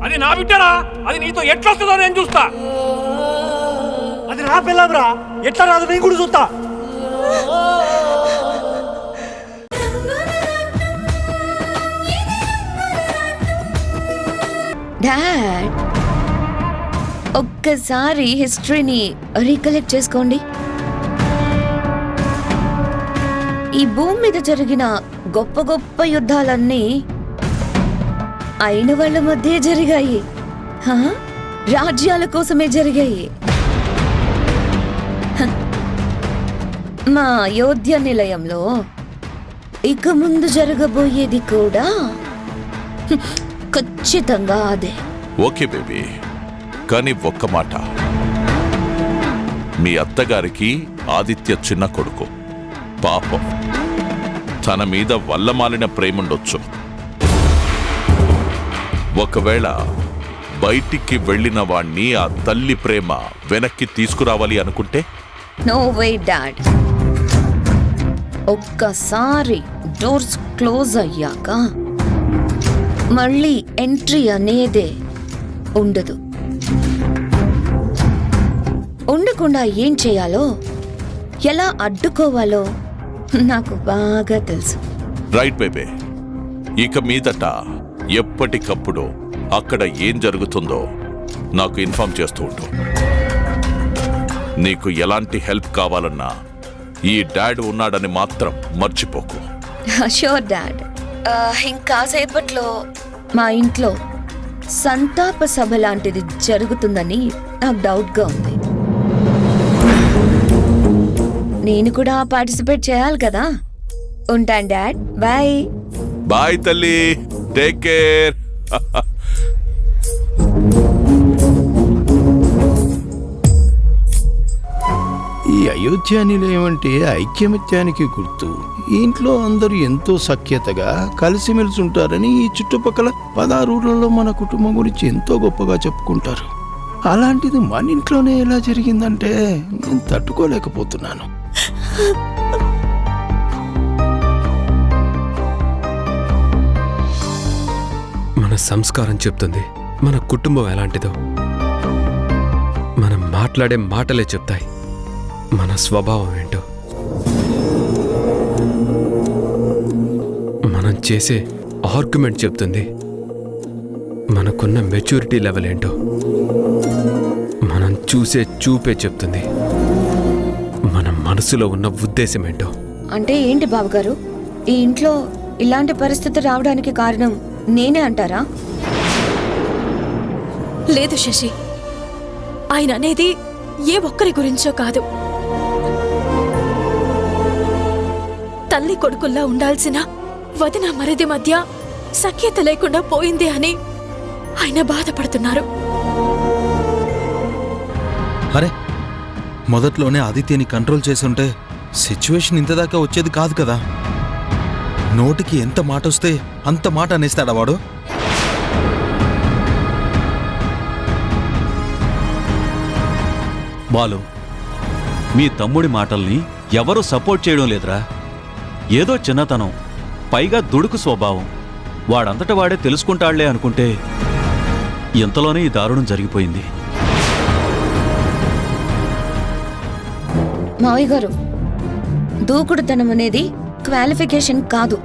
అది నా బిడ్డరా, అది నీతో ఎట్లొస్తుందో నేను చూస్తా. అది నా పిల్లరా, ఎట్లా రాదు నేను కూడా చూస్తా. డాడ్, ఒక్కసారి హిస్టరీని రీకలెక్ట్ చేసుకోండి. ఈ భూమి మీద జరిగిన గొప్ప గొప్ప యుద్ధాలన్నీ అయిన వాళ్ళ మధ్య జరిగాయి, రాజ్యాల కోసమే జరిగాయి. మా అయోధ్య నిలయంలో ఇక ముందు జరగబోయేది కూడా ఖచ్చితంగా అదే. ఓకే బేబీ, కానీ ఒక్క మాట, మీ అత్తగారికి ఆదిత్య చిన్న కొడుకు, పాపం తన మీద వల్లమాలిన ప్రేముండొచ్చు. ఒకవేళ బయటికి వెళ్ళిన వాణ్ణి ఆ తల్లి ప్రేమ వెనక్కి తీసుకురావాలి అనుకుంటే? No way dad. ఒక్కసారి డోర్స్ క్లోజ్ అయ్యాక మళ్ళీ ఎంట్రీ అనేదే ఉండదు. ఉండకుండా ఏం చేయాలో, ఎలా అడ్డుకోవాలో నాకు బాగా తెలుసు. రైట్ బేబే, ఇక మీదట ఎప్పటికప్పుడు అక్కడ ఏం జరుగుతుందో నాకు ఇన్ఫార్మ్ చేస్తూ ఉండు. నీకు ఎలాంటి హెల్ప్ కావాలన్నా ఈ డాడ్ ఉన్నాడని మాత్రం మర్చిపోకు. Sure dad. ఇంకాసేపట్లో మా ఇంట్లో సంతాప సభ లాంటిది జరుగుతుందని నాకు డౌట్గా ఉంది. నేను కూడా పార్టిసిపేట్ చేయాలి కదా. ఉంటాను డాడ్, బాయ్. బాయ్ తల్లి, టేక్ కేర్. ఈ అయోధ్య నిలయం అంటే ఐక్యమత్యానికి గుర్తు. ఈ ఇంట్లో అందరూ ఎంతో సఖ్యతగా కలిసిమెలిసి ఉంటారని ఈ చుట్టుపక్కల 16 ఊర్లలో మన కుటుంబం గురించి ఎంతో గొప్పగా చెప్పుకుంటారు. అలాంటిది మన ఇంట్లోనే ఎలా జరిగిందంటే నేను తట్టుకోలేకపోతున్నాను. మన సంస్కారం చెప్తుంది మన కుటుంబం ఎలాంటిదో. మనం మాట్లాడే మాటలే చెప్తాయి మన స్వభావం ఏంటో. మనం చేసే ఆర్గ్యుమెంట్ చెప్తుంది మనకున్న మెచ్యూరిటీ లెవెల్ ఏంటో. మనం చూసే చూపే చెప్తుంది మన మనసులో ఉన్న ఉద్దేశం ఏంటో. అంటే ఏంటి బావగారు, ఈ ఇంట్లో ఇలాంటి పరిస్థితి రావడానికి కారణం నేనే అంటారా? లేదు శశి, ఆయన అనేది ఏ ఒక్కరి గురించో కాదు. తల్లి కొడుకుల్లా ఉండాల్సిన వదిన మరిది మధ్య సఖ్యత లేకుండా పోయింది అని ఆయన బాధపడుతున్నారు. అరే, మొదట్లోనే ఆదిత్యని కంట్రోల్ చేసుంటే సిచ్యువేషన్ ఇంతదాకా వచ్చేది కాదు కదా. నోటికి ఎంత మాట వస్తే అంత మాట అనేస్తాడా వాడు? బాలు, మీ తమ్ముడి మాటల్ని ఎవరూ సపోర్ట్ చేయడం లేదురా. ఏదో చిన్నతనం, పైగా దుడుకు స్వభావం, వాడంతట వాడే తెలుసుకుంటాళ్లే అనుకుంటే ఇంతలోనే ఈ దారుణం జరిగిపోయింది. మావయ్య గారు, దూకుడుతనం అనేది క్వాలిఫికేషన్ కాదు.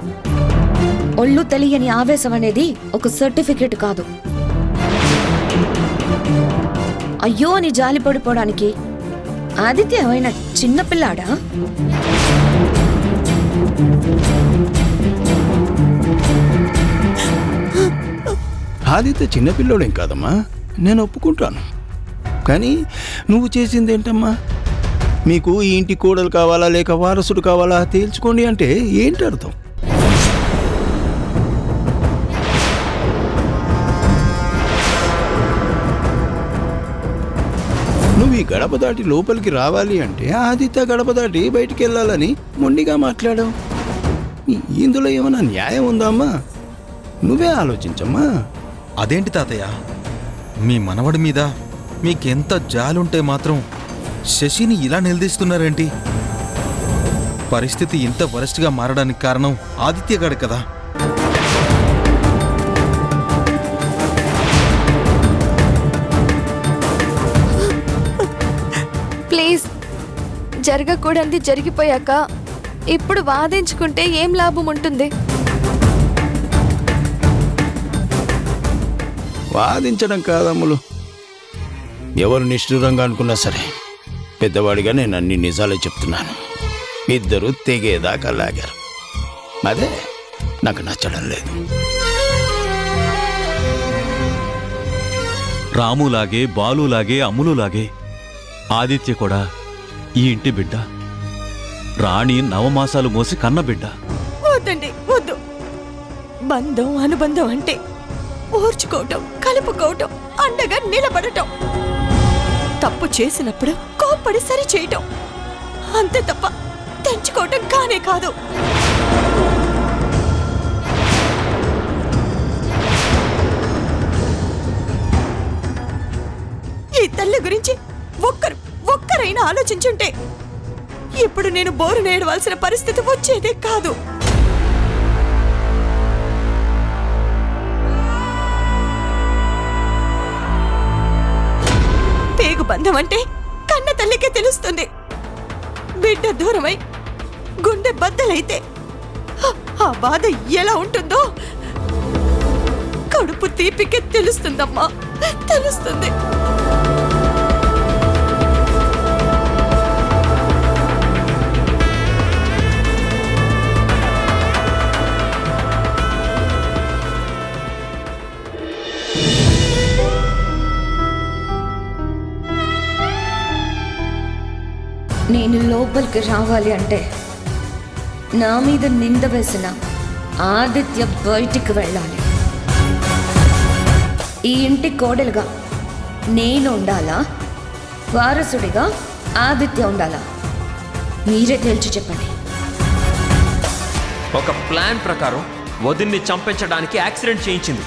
ఒళ్ళు తెలియని ఆవేశం అనేది ఒక సర్టిఫికేట్ కాదు. అయ్యో అని జాలి పడిపోవడానికి ఆదిత్య ఏమైనా చిన్నపిల్లాడా? ఆదిత్య చిన్నపిల్లోడేం కాదమ్మా, నేను ఒప్పుకుంటాను. కానీ నువ్వు చేసిందేంటమ్మా? మీకు ఈ ఇంటి కోడలు కావాలా లేక వారసుడు కావాలా తేల్చుకోండి అంటే ఏంటి అర్థం? నువ్వు ఈ గడప దాటి లోపలికి రావాలి అంటే ఆదిత్య గడప దాటి బయటికి వెళ్ళాలని మొండిగా మాట్లాడావు. ఇందులో ఏమైనా న్యాయం ఉందా అమ్మా? నువ్వే ఆలోచించమ్మా. అదేంటి తాతయ్య, మీ మనవడి మీద మీకెంత జాలుంటే మాత్రం శశిని ఇలా నిలదీస్తున్నారేంటి? పరిస్థితి ఇంత వరస్ట్గా మారడానికి కారణం ఆదిత్య గాడు కదా. ప్లీజ్, జరగకూడనిది జరిగిపోయాక ఇప్పుడు వాదించుకుంటే ఏం లాభం ఉంటుంది? వాదించడం కాదమ్ములు, ఎవరు నిష్ఠూరంగా అనుకున్నా సరే పెద్దవాడిగా నేను అన్ని నిజాలే చెప్తున్నాను. ఇద్దరు తెగేదాకా లాగారు, అదే నాకు నచ్చడం లేదు. రాములాగే, బాలులాగే, అమ్ములులాగే ఆదిత్య కూడా ఈ ఇంటి బిడ్డ. రాణి నవమాసాలు మోసి కన్న బిడ్డ. వద్దండి, వద్దు. బంధం అనుబంధం అంటే ఓర్చుకోవటం, కలుపుకోవటం, అండగా నిలబడటం. తప్పు చేసినప్పుడు కోప్పడి సరి చేయటం, అంతే తప్ప తెంచుకోవటం కానే కాదు. ఈ తల్లి గురించి ఒక్కరైనా ఆలోచించుంటే ఇప్పుడు నేను బోరు నేడవలసిన పరిస్థితి వచ్చేదే కాదు. పేగు బంధం అంటే కన్న తల్లికే తెలుస్తుంది. బిడ్డ దూరమై గుండె బద్దలైతే ఆ బాధ ఎలా ఉంటుందో కడుపు తీపికే తెలుస్తుందమ్మా, తెలుస్తుంది. నేను లోపలికి రావాలి అంటే నా మీద నింద వేసిన ఆదిత్య బయటికి వెళ్ళాలి. ఈ ఇంటి కోడలుగా నేను ఉండాలా, వారసుడిగా ఆదిత్య ఉండాలా? మీరే తేల్చి చెప్పండి. ఒక ప్లాన్ ప్రకారం వదిన్ని చంపించడానికి యాక్సిడెంట్ చేయించింది.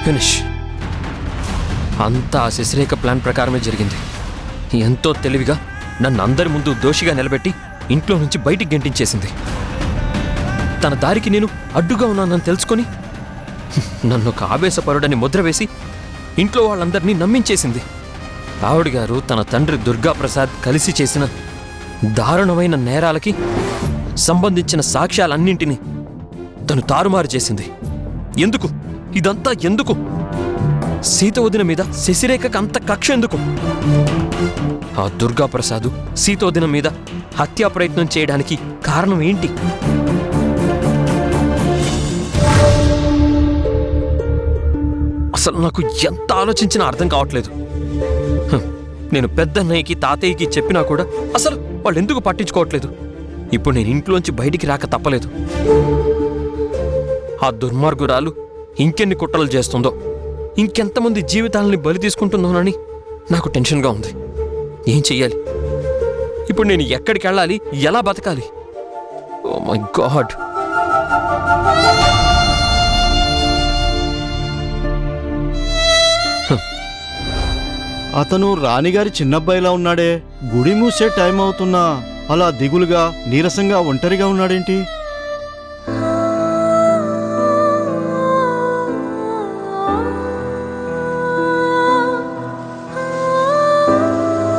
ఫినిష్. అంతా శశిరేఖ ప్లాన్ ప్రకారమే జరిగింది. ఎంతో తెలివిగా నన్ను అందరి ముందు దోషిగా నిలబెట్టి ఇంట్లో నుంచి బయటికి గెంటించేసింది. తన దారికి నేను అడ్డుగా ఉన్నానని తెలుసుకొని నన్ను ఒక ఆవేశపరుడని ముద్ర వేసి ఇంట్లో వాళ్ళందరినీ నమ్మించేసింది. ఆవిడ గారు తన తండ్రి దుర్గాప్రసాద్ కలిసి చేసిన దారుణమైన నేరాలకి సంబంధించిన సాక్ష్యాలన్నింటినీ తను తారుమారు చేసింది. ఎందుకు ఇదంతా? ఎందుకు? సీత వదిన మీద శశిరేఖకు అంత కక్ష ఎందుకు? ఆ దుర్గాప్రసాద్ సీత వదిన మీద హత్యా ప్రయత్నం చేయడానికి కారణం ఏంటి? అసలు నాకు ఎంత ఆలోచించినా అర్థం కావట్లేదు. నేను పెద్దన్నయ్యకి తాతయ్యకి చెప్పినా కూడా అసలు వాళ్ళు ఎందుకు పట్టించుకోవట్లేదు? ఇప్పుడు నేను ఇంట్లోంచి బయటికి రాక తప్పలేదు. ఆ దుర్మార్గురాలు ఇంకెన్ని కుట్రలు చేస్తుందో, ఇంకెంతమంది జీవితాలని బలి తీసుకుంటుందోనని నాకు టెన్షన్గా ఉంది. ఏం చెయ్యాలి ఇప్పుడు? నేను ఎక్కడికి వెళ్ళాలి? ఎలా బతకాలి? Oh my God. అతను రాణిగారి చిన్నబ్బాయిలా ఉన్నాడే, గుడి మూసే టైం అవుతున్నా అలా దిగులుగా నీరసంగా ఒంటరిగా ఉన్నాడేంటి?